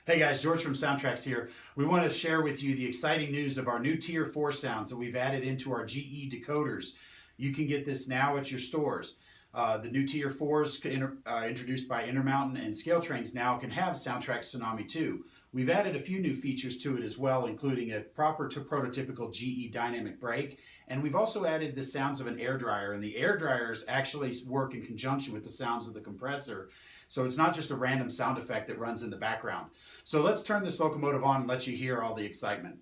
Hey guys, George from SoundTraxx here. We want to share with you the exciting news of our new Tier 4 sounds that we've added into our GE decoders. You can get this now at your stores. The new Tier 4s introduced by Intermountain and Scale Trains now can have SoundTraxx Tsunami2. We've added a few new features to it as well, including a proper to prototypical GE dynamic brake, and we've also added the sounds of an air dryer, and the air dryers actually work in conjunction with the sounds of the compressor, so it's not just a random sound effect that runs in the background. So let's turn this locomotive on and let you hear all the excitement.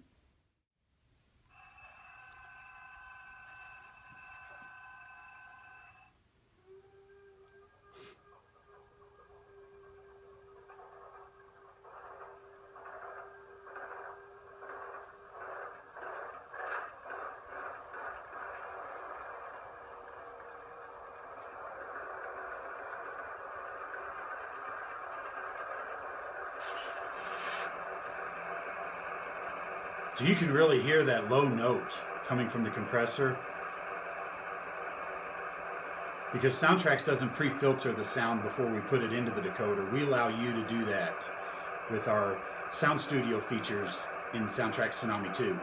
So you can really hear that low note coming from the compressor, because SoundTraxx doesn't pre-filter the sound before we put it into the decoder. We allow you to do that with our Sound Studio features in SoundTraxx Tsunami2.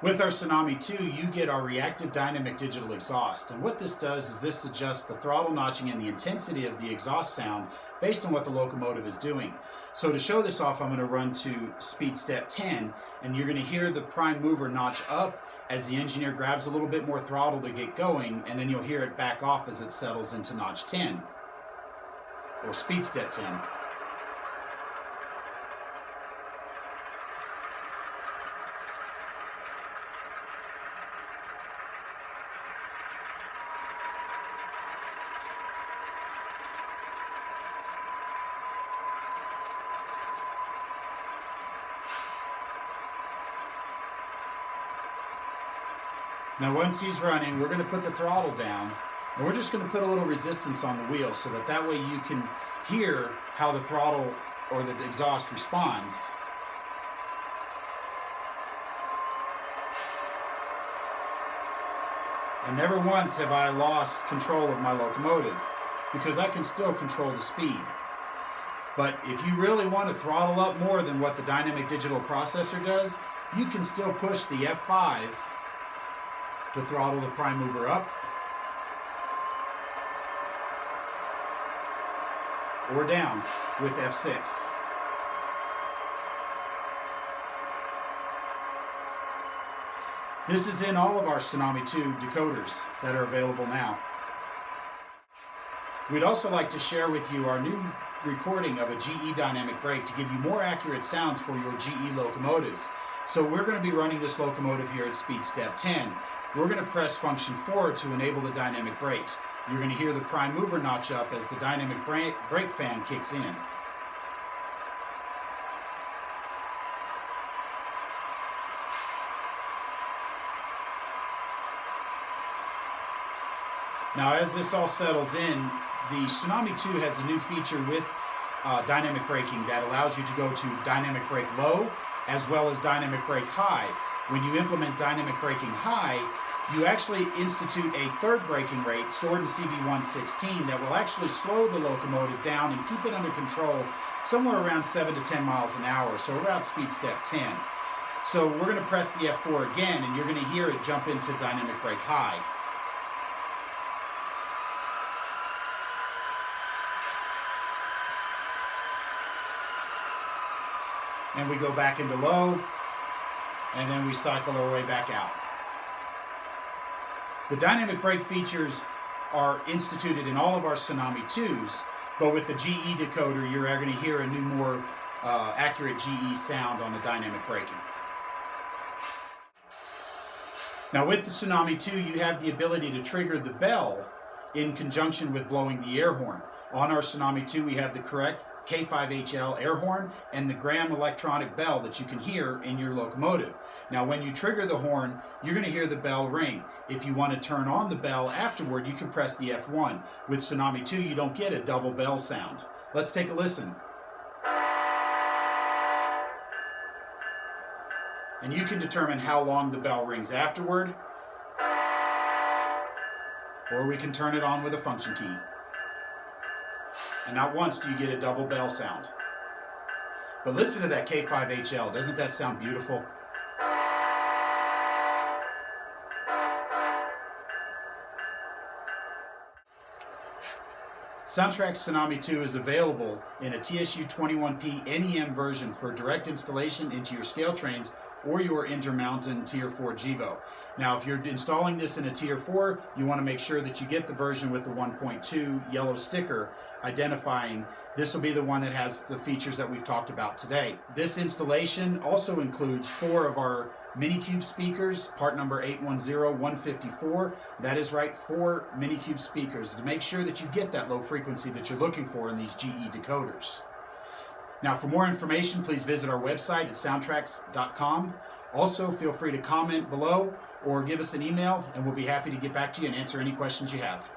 With our Tsunami2, you get our reactive dynamic digital exhaust, and what this does is this adjusts the throttle notching and the intensity of the exhaust sound based on what the locomotive is doing. So to show this off, I'm going to run to speed step 10, and you're going to hear the prime mover notch up as the engineer grabs a little bit more throttle to get going, and then you'll hear it back off as it settles into notch 10, or speed step 10. Now once he's running, we're going to put the throttle down, and we're just going to put a little resistance on the wheel so that way you can hear how the throttle or the exhaust responds. And never once have I lost control of my locomotive, because I can still control the speed. But if you really want to throttle up more than what the dynamic digital processor does, you can still push the F5 to throttle the prime mover up, or down with F6. This is in all of our Tsunami2 decoders that are available now. We'd also like to share with you our new recording of a GE dynamic brake to give you more accurate sounds for your GE locomotives. So we're going to be running this locomotive here at speed step 10. We're going to press function 4 to enable the dynamic brakes. You're going to hear the prime mover notch up as the dynamic brake fan kicks in. Now as this all settles in, the Tsunami2 has a new feature with dynamic braking that allows you to go to dynamic brake low as well as dynamic brake high. When you implement dynamic braking high, you actually institute a third braking rate stored in CB116 that will actually slow the locomotive down and keep it under control somewhere around 7 to 10 miles an hour, so around speed step 10. So we're going to press the F4 again, and you're going to hear it jump into dynamic brake high. And we go back into low, and then we cycle our way back out. The dynamic brake features are instituted in all of our Tsunami2s, but with the GE decoder, you're going to hear a new, more accurate GE sound on the dynamic braking. Now with the Tsunami2, you have the ability to trigger the bell in conjunction with blowing the air horn. On our Tsunami2, we have the correct K5HL air horn and the Graham electronic bell that you can hear in your locomotive. Now when you trigger the horn, you're going to hear the bell ring. If you want to turn on the bell afterward, you can press the F1. With Tsunami2, you don't get a double bell sound. Let's take a listen. And you can determine how long the bell rings afterward, or we can turn it on with a function key. And not once do you get a double bell sound. But listen to that K5HL. Doesn't that sound beautiful? SoundTraxx Tsunami2 is available in a TSU 21P NEM version for direct installation into your scale trains or your Intermountain Tier 4 GEVO. Now, if you're installing this in a Tier 4, you want to make sure that you get the version with the 1.2 yellow sticker identifying this will be the one that has the features that we've talked about today. This installation also includes 4 of our Minicube speakers, part number 810154. That is right, 4 Minicube speakers to make sure that you get that low frequency that you're looking for in these GE decoders. Now, for more information, please visit our website at SoundTraxx.com. Also, feel free to comment below or give us an email, and we'll be happy to get back to you and answer any questions you have.